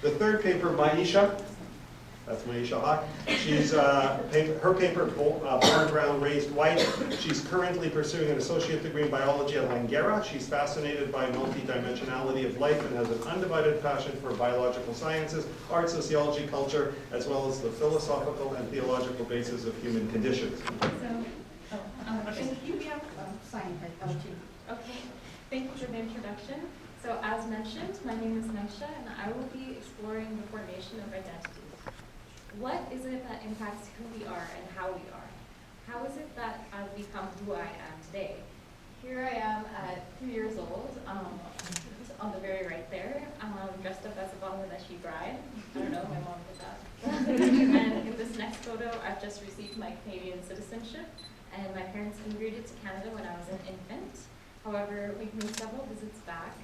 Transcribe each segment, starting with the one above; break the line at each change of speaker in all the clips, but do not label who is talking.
The third paper, Maisha, that's Maisha Hawk. She's, her paper, Born Brown, Raised White. She's currently pursuing an associate degree in biology at Langara. She's fascinated by multidimensionality of life and has an undivided passion for biological sciences, art, sociology, culture, as well as the philosophical and theological basis of human conditions.
Thank you. Okay, thank you for the introduction. So as mentioned, my name is Naisha, and I will be exploring the formation of identities. What is it that impacts who we are and how we are? How is it that I've become who I am today? Here I am at 2 years old, on the very right there, dressed up as a Bangladeshi bride. I don't know, my mom did that. And in this next photo, I've just received my Canadian citizenship, and my parents immigrated to Canada when I was an infant. However, we've made several visits back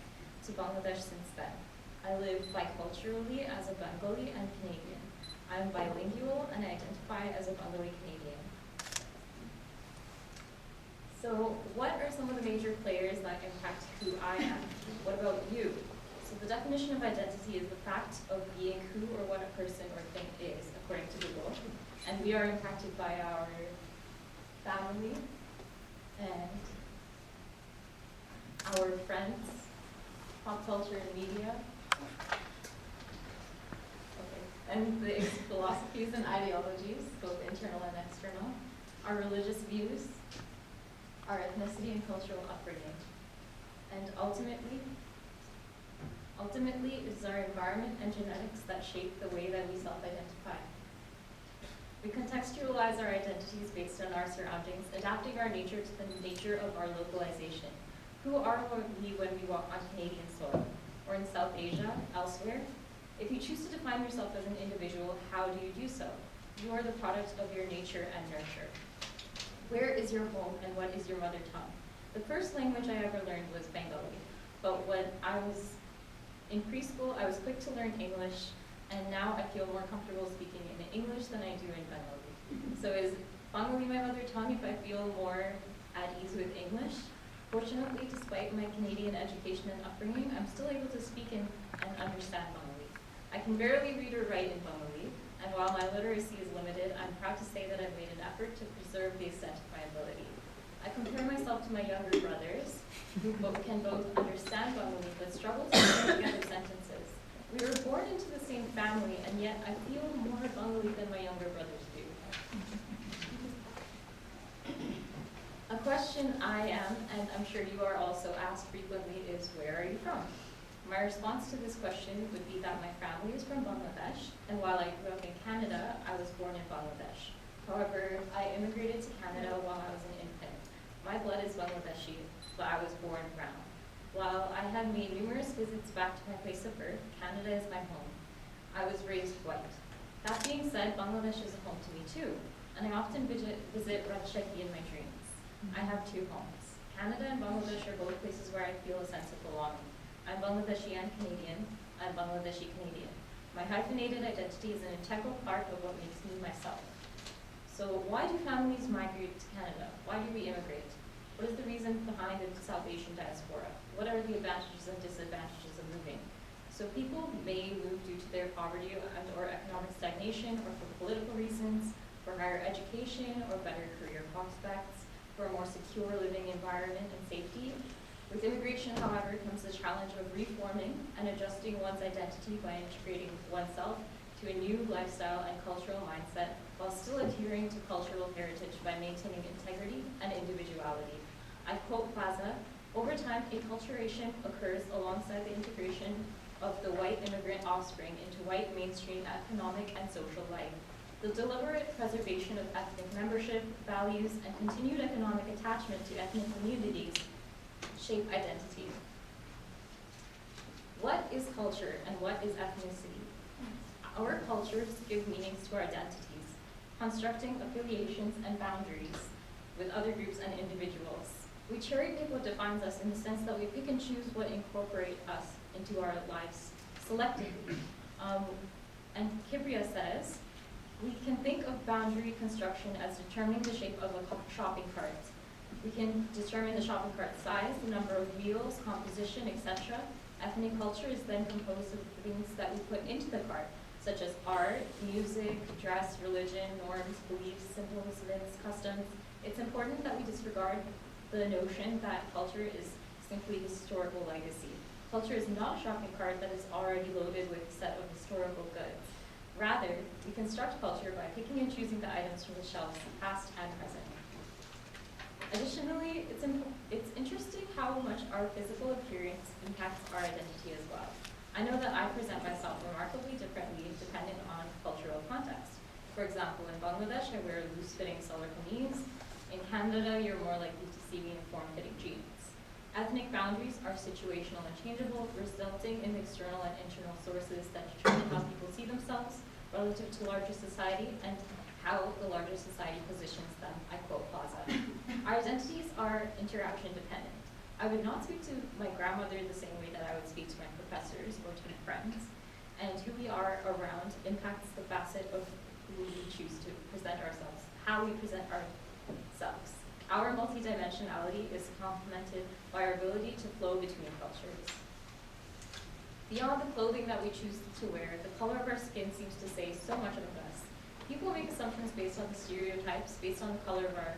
to Bangladesh since then. I live biculturally as a Bengali and Canadian. I'm bilingual and I identify as a Bengali Canadian. So what are some of the major players that impact who I am? What about you? So the definition of identity is the fact of being who or what a person or thing is, according to Google. And we are impacted by our family and our friends, pop culture and media, and the philosophies and ideologies, both internal and external, our religious views, our ethnicity and cultural upbringing. And ultimately, it is our environment and genetics that shape the way that we self-identify. We contextualize our identities based on our surroundings, adapting our nature to the nature of our localization. Who are we when we walk on Canadian soil, or in South Asia, elsewhere? If you choose to define yourself as an individual, how do you do so? You are the product of your nature and nurture. Where is your home and what is your mother tongue? The first language I ever learned was Bengali, but when I was in preschool, I was quick to learn English, and now I feel more comfortable speaking in English than I do in Bengali. So is Bengali my mother tongue if I feel more at ease with English? Fortunately, despite my Canadian education and upbringing, I'm still able to speak and understand Bengali. I can barely read or write in Bengali, and while my literacy is limited, I'm proud to say that I've made an effort to preserve the extent of my ability. I compare myself to my younger brothers, who can both understand Bengali but struggle to put together sentences. We were born into the same family, and yet I feel more Bengali than my younger brothers do. A question I am, and I'm sure you are also asked frequently, is where are you from? My response to this question would be that my family is from Bangladesh, and while I grew up in Canada, I was born in Bangladesh. However, I immigrated to Canada while I was an infant. My blood is Bangladeshi, but I was born brown. While I have made numerous visits back to my place of birth, Canada is my home. I was raised white. That being said, Bangladesh is a home to me too, and I often visit Rajshahi in my dreams. I have two homes. Canada and Bangladesh are both places where I feel a sense of belonging. I'm Bangladeshi and Canadian. I'm Bangladeshi Canadian. My hyphenated identity is an integral part of what makes me myself. So why do families migrate to Canada? Why do we immigrate? What is the reason behind the South Asian diaspora? What are the advantages and disadvantages of moving? So people may move due to their poverty and or economic stagnation, or for political reasons, for higher education or better career prospects, for a more secure living environment and safety. With immigration, however, comes the challenge of reforming and adjusting one's identity by integrating oneself to a new lifestyle and cultural mindset while still adhering to cultural heritage by maintaining integrity and individuality. I quote Plaza, "Over time, acculturation occurs alongside the integration of the white immigrant offspring into white mainstream economic and social life. The deliberate preservation of ethnic membership, values, and continued economic attachment to ethnic communities shape identity." What is culture and what is ethnicity? Our cultures give meanings to our identities, constructing affiliations and boundaries with other groups and individuals. We cherry pick what defines us in the sense that we pick and choose what incorporate us into our lives selectively. And Kibria says, we can think of boundary construction as determining the shape of a shopping cart. We can determine the shopping cart size, the number of wheels, composition, etc. Ethnic culture is then composed of things that we put into the card, such as art, music, dress, religion, norms, beliefs, symbols, myths, customs. It's important that we disregard the notion that culture is simply historical legacy. Culture is not a shopping cart that is already loaded with a set of historical goods. Rather, we construct culture by picking and choosing the items from the shelves, past and present. Additionally, it's interesting how much our physical appearance impacts our identity as well. I know that I present myself remarkably differently depending on cultural context. For example, in Bangladesh, I wear loose-fitting salwar kameez. In Canada, you're more likely to see me in form-fitting jeans. Ethnic boundaries are situational and changeable, resulting in external and internal sources that determine how people see themselves relative to larger society and how the larger society positions them. I quote Plaza. Our identities are interaction dependent. I would not speak to my grandmother the same way that I would speak to my professors or to my friends, and who we are around impacts the facet of who we choose to present ourselves, how we present ourselves. Our multidimensionality is complemented by our ability to flow between cultures. Beyond the clothing that we choose to wear, the color of our skin seems to say so much about us. People make assumptions based on the stereotypes, based on the color of our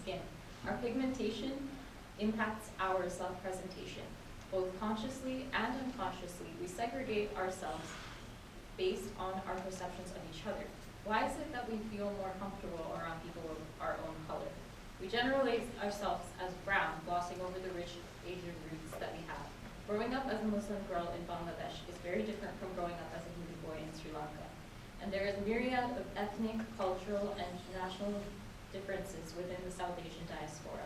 skin. Our pigmentation impacts our self-presentation. Both consciously and unconsciously, we segregate ourselves based on our perceptions of each other. Why is it that we feel more comfortable around people of our own color? We generalize ourselves as brown, glossing over the rich Asian roots that we have. Growing up as a Muslim girl in Bangladesh is very different from growing up as a Hindu boy in Sri Lanka. And there is a myriad of ethnic, cultural, and national differences within the South Asian diaspora.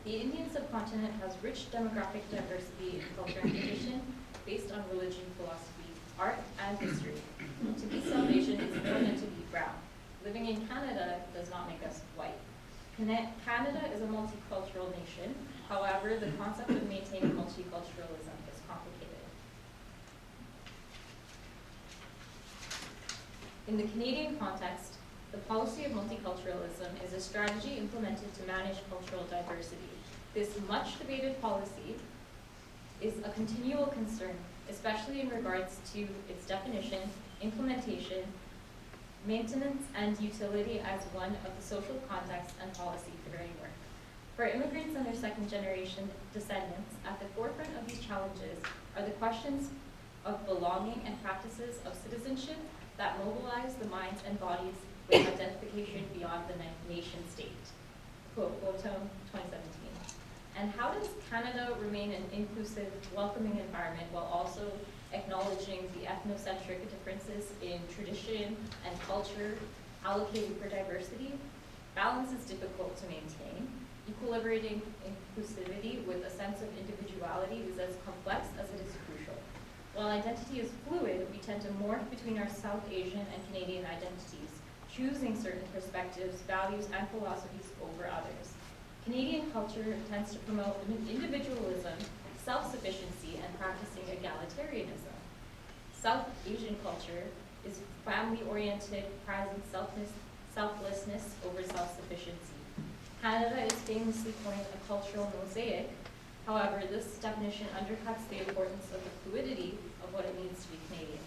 The Indian subcontinent has rich demographic diversity in culture and tradition based on religion, philosophy, art, and history. To be South Asian is more than to be brown. Living in Canada does not make us white. Canada is a multicultural nation. However, the concept of maintaining multiculturalism is complicated. In the Canadian context, the policy of multiculturalism is a strategy implemented to manage cultural diversity. This much debated policy is a continual concern, especially in regards to its definition, implementation, maintenance, and utility as one of the social context and policy framework. For immigrants and their second-generation descendants, at the forefront of these challenges are the questions of belonging and practices of citizenship that mobilize the minds and bodies with identification beyond the nation state. Quote, Bottom, 2017. And how does Canada remain an inclusive, welcoming environment while also acknowledging the ethnocentric differences in tradition and culture allocated for diversity? Balance is difficult to maintain. Equilibrating inclusivity with a sense of individuality is as complex as it is crucial. While identity is fluid, we tend to morph between our South Asian and Canadian identities, choosing certain perspectives, values, and philosophies over others. Canadian culture tends to promote individualism, self-sufficiency, and practicing egalitarianism. South Asian culture is family-oriented, prizing selflessness over self-sufficiency. Canada is famously coined a cultural mosaic. However, this definition undercuts the importance of the fluidity of what it means to be Canadian.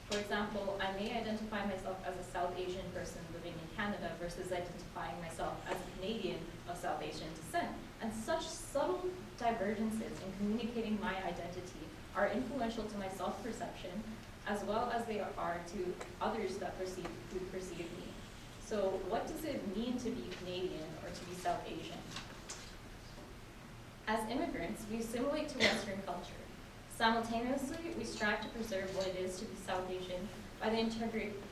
For example, I may identify myself as a South Asian person living in Canada versus identifying myself as a Canadian of South Asian descent. And such subtle divergences in communicating my identity are influential to my self-perception, as well as they are to others that who perceive me. So what does it mean to be Canadian or to be South Asian? As immigrants, we assimilate to Western culture. Simultaneously, we strive to preserve what it is to be South Asian by the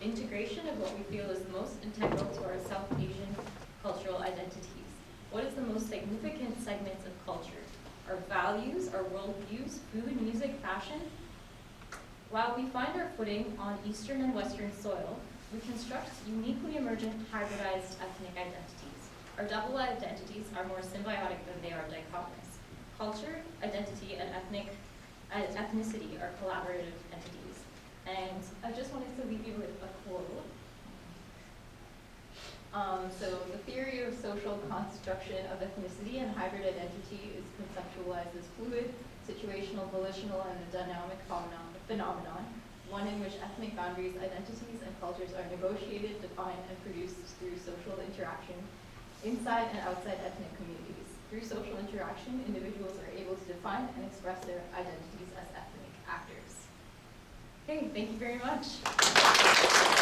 integration of what we feel is most integral to our South Asian cultural identities. What is the most significant segments of culture? Our values, our worldviews, food, music, fashion? While we find our footing on Eastern and Western soil, we construct uniquely emergent hybridized ethnic identities. Our double identities are more symbiotic than they are dichotomous. Culture, identity, and ethnicity are collaborative entities. And I just wanted to leave you with a quote. So the theory of social construction of ethnicity and hybrid identity is conceptualized as fluid, situational, volitional, and a dynamic phenomenon, one in which ethnic boundaries, identities, and cultures are negotiated, defined, and produced through social interaction inside and outside ethnic communities. Through social interaction, individuals are able to define and express their identities as ethnic actors. Okay, thank you very much.